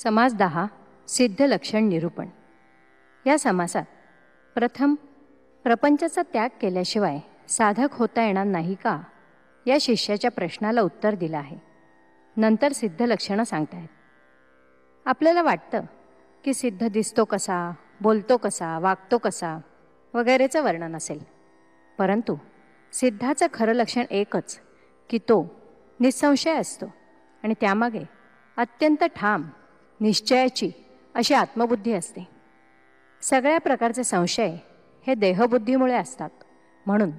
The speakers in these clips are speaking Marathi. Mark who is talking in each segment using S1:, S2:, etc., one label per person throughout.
S1: समास 10 सिद्ध लक्षण निरूपण. या समासात प्रथम प्रपंचाचा त्याग केल्याशिवाय साधक होता येणार नाही का या शिष्याच्या प्रश्नाला उत्तर दिलं आहे. नंतर सिद्ध लक्षणं सांगतायत. आपल्याला वाटतं की सिद्ध दिसतो कसा, बोलतो कसा, वागतो कसा वगैरेचं वर्णन असेल, परंतु सिद्धाचं खरं लक्षण एकच की तो निसंशय असतो आणि त्यामागे अत्यंत ठाम निश्चयाची अशी आत्मबुद्धी असते. सगळ्या प्रकारचे संशय हे देहबुद्धीमुळे असतात. म्हणून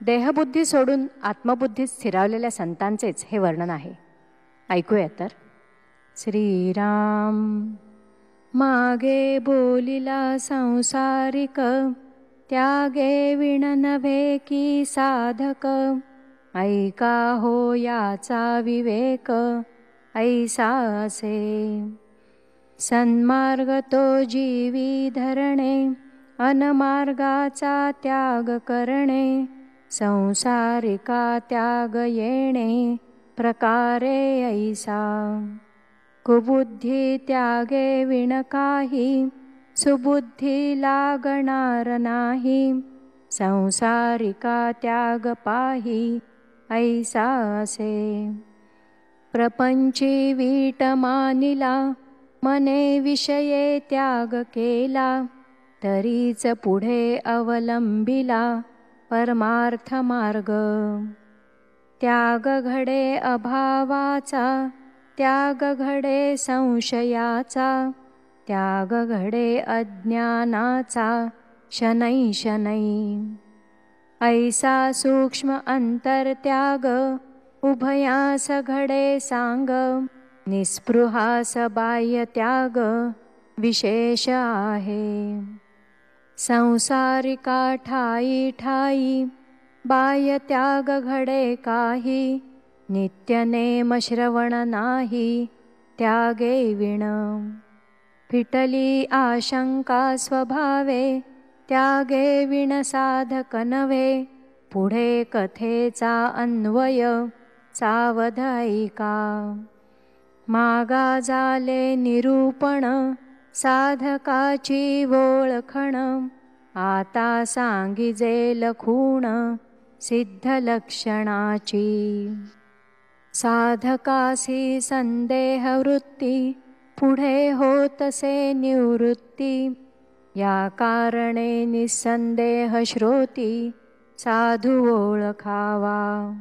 S1: देहबुद्धी सोडून आत्मबुद्धीत स्थिरावलेल्या संतांचेच हे वर्णन आहे. ऐकूया तर. श्रीराम मागे बोलिला संसारिक, त्यागे विण नव्हे की साधक. ऐका हो याचा विवेक, ऐसा असे. सन्मार्ग तो जीवी धरणे, अनमार्गाचा त्याग करणे. संसारिका त्याग येणे, प्रकारे ऐसा. कुबुद्धी त्यागे विण काही, सुबुद्धी लागणार नाही. संसारिका त्याग पाही, ऐसा असे. प्रपंची वीट मानिला, मने विषये त्याग केला. तरीच पुढे अवलंबिला, परमार्थ मार्ग. त्याग घडे अभावाचा, त्याग घडे संशयाचा. त्याग घडे अज्ञानाचा, शनै शनै. ऐसा सूक्ष्म अंतरत्याग, उभयास घडे सांग. निस्पृहास बाह्य त्याग, विशेष आहे. संसारिका ठाई ठाई, बाह्य त्याग घडे काही. नित्य नेम श्रवण नाही, त्यागे विण. फिटली आशंका स्वभावे, त्यागे विण साधक नव्हे. पुढे कथेचा अन्वय, सावध ऐका. मागा झाले निरूपण, साधकाची ओळखण. आता सांगिजे लखूण, सिद्ध लक्षणाची. साधकासी संदेह वृत्ती, पुढे होतसे निवृत्ती. या कारणे निसंदेह श्रोती, साधू ओळखावा.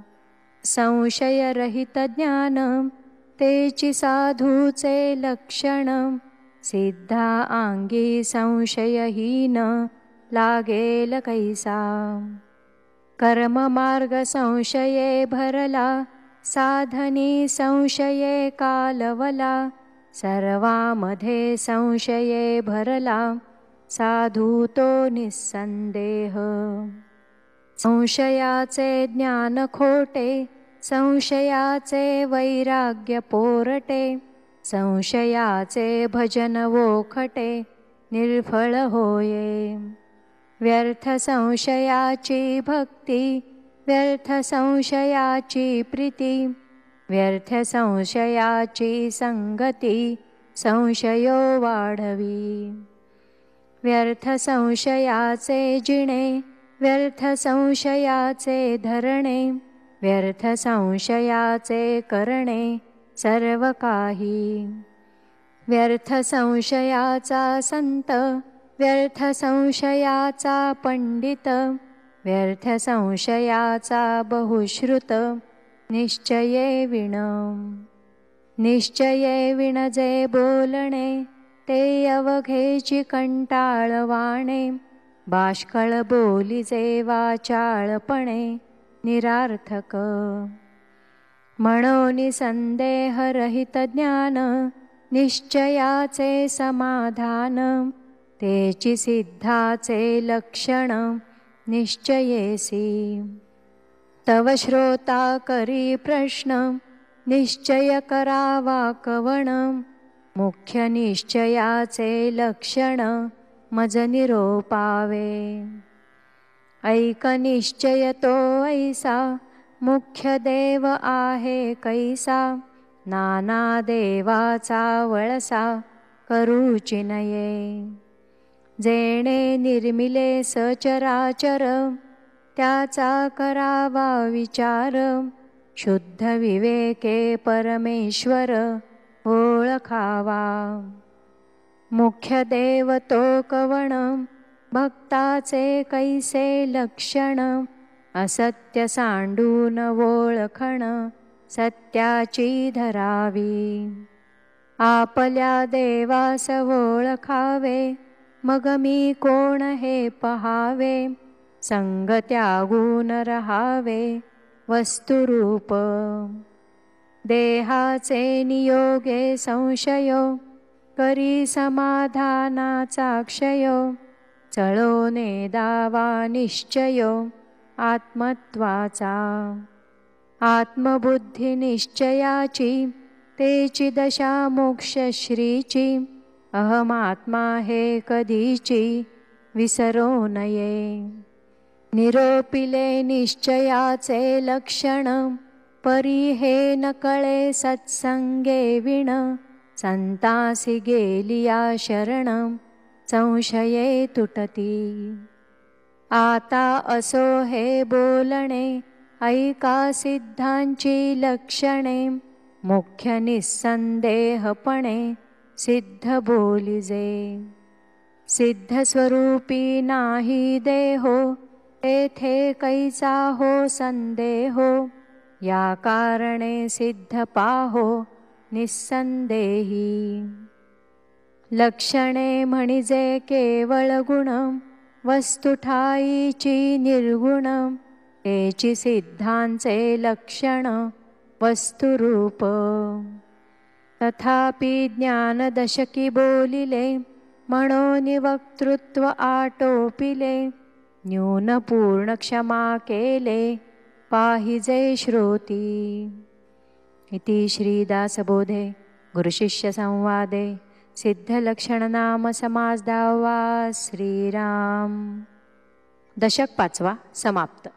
S1: संशयरहित ज्ञान, तेची साधूचे लक्षण. सिद्धा अंगी संशयहीन, लागेल कैसा. कर्ममार्ग संशये भरला, साधनी संशये कालवला. सर्वामध्ये संशये भरला, साधू तो निसंदेह. संशयाचे ज्ञान खोटे, संशयाचे वैराग्य पोरटे. संशयाचे भजन वोखटे, निर्फळ होये. व्यर्थ संशयाची भक्ती, व्यर्थ संशयाची प्रीती. व्यर्थ संशयाची संगती, संशयो वाढवी. व्यर्थ संशयाचे जिणे, व्यर्थ संशयाचे धरणे. व्यर्थ संशयाचे करणे, सर्व काही. व्यर्थ संशयाचा संत, व्यर्थ संशयाचा पंडित. व्यर्थ संशयाचा बहुश्रुत, निश्चये विण. निश्चये विण जे बोलणे, ते अवघेची कंटाळवाणे. बाष्कळ बोली जे वाचाळपणे, निरार्थक. म्हणून संदेह रहित ज्ञान, निश्चयाचे समाधान. तेची सिद्धाचे लक्षण, निश्चयेसी. तव श्रोता करी प्रश्न, निश्चय करावा कवण. मुख्य निश्चयाचे लक्षण, मज निरोपावे. ऐक निश्चय तो ऐसा, मुख्य देव आहे कैसा. नाना देवाचा वळसा करूची नये. जेणे निर्मिले सचराचर त्याचा करावा विचार. शुद्ध विवेके परमेश्वर ओळखावा. मुख्य देव तो कवण भक्ताचे कैसे लक्षण. असत्य सांडून ओळखण सत्याची धरावी. आपल्या देवास ओळखावे मग मी कोण हे पहावे. संग त्यागून रहावे वस्तुरूप. देहाचे नियोगे संशयो करी समाधानाचा क्षयो. चळोने दावा निश्चयो आत्मत्वाचा. आत्मबुद्धी निश्चयाची तेची दशा मोक्षश्रीची. अहमात्मा हे कधीची विसरो नये. निरोपिले निश्चयाचे लक्षण परी हे न कळे सत्संगे विण. संतासी गेलिया शरण संशये तुटती. आता असो हे बोलणे ऐका सिद्धांची लक्षणे. मुख्य निस्संदेहपणे सिद्ध बोलिजे. सिद्ध स्वरूपी नाही देहो तेथे कैसा हो संदेहो. या कारणे सिद्ध पाहो निस्संदेही. लक्षणे म्हणजे केवळ गुण वस्तु ठाईची निर्गुण. तेची सिद्धांचे लक्षण वस्तुरूप. तथापि ज्ञानदशकी बोलिले म्हणून वक्तृत्व आटोपिले. न्यून पूर्ण क्षमा केले पाहिजे श्रोती. इति श्रीदासबोधे गुरुशिष्य संवादे सिद्धलक्षणनाम समास 10वा. श्रीराम. दशक 5वा समाप्त.